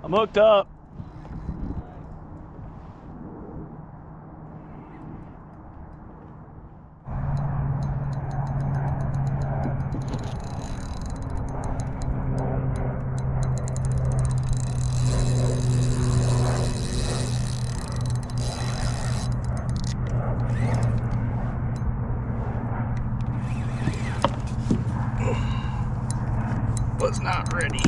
I'm hooked up. Was not ready.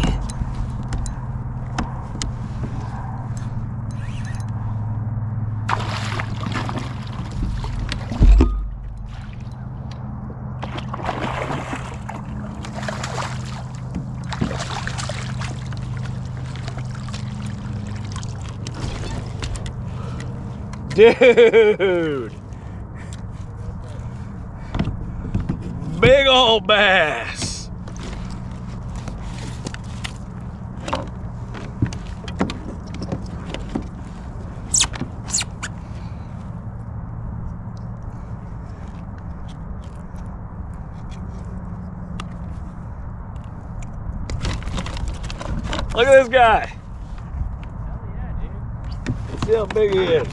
Dude, big old bass. Look at this guy. Hell yeah, dude. See how big he is.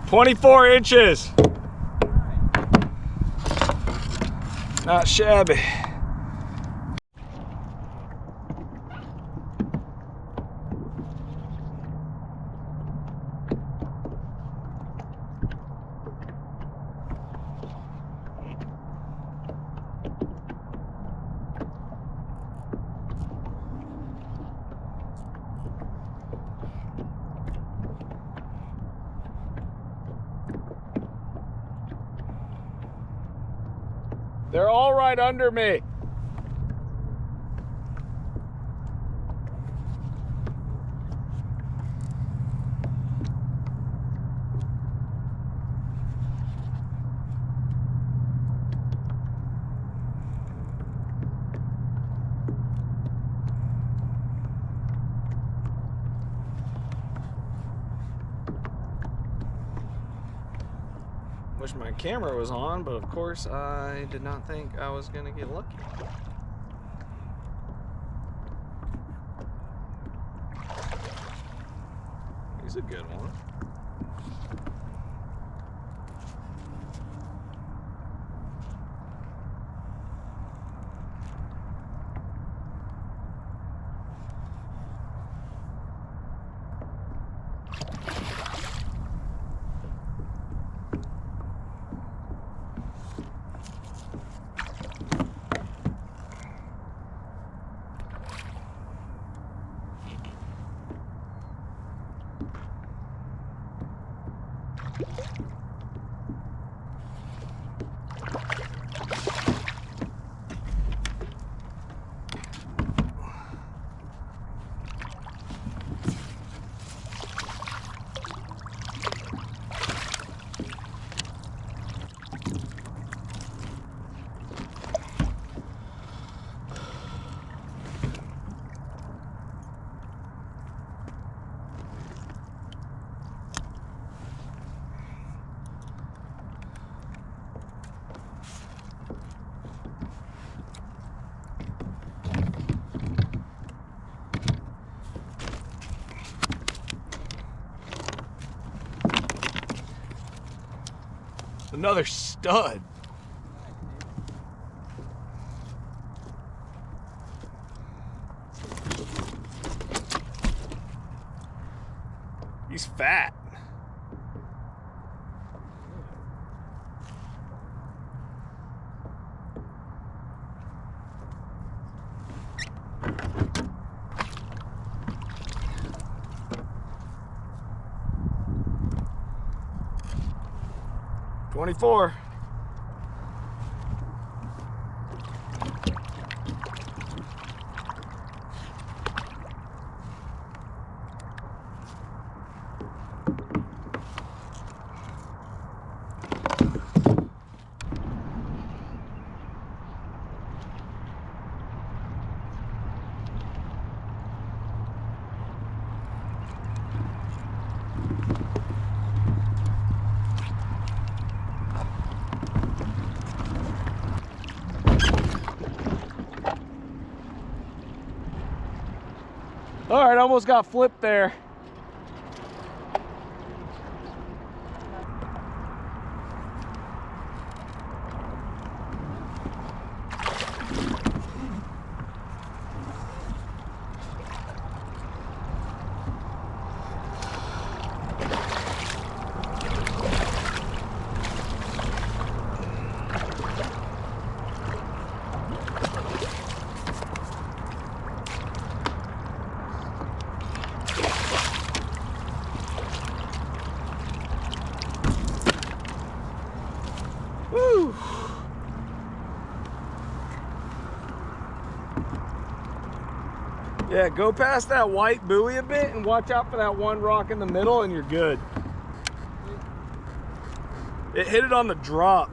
"24 inches. Not shabby. They're all right under me. Wish my camera was on, but of course I did not think I was gonna get lucky. He's a good one. Another stud. He's fat. "24. All right, almost got flipped there. Woo. Yeah, go past that white buoy a bit and watch out for that one rock in the middle and you're good. It hit it on the drop.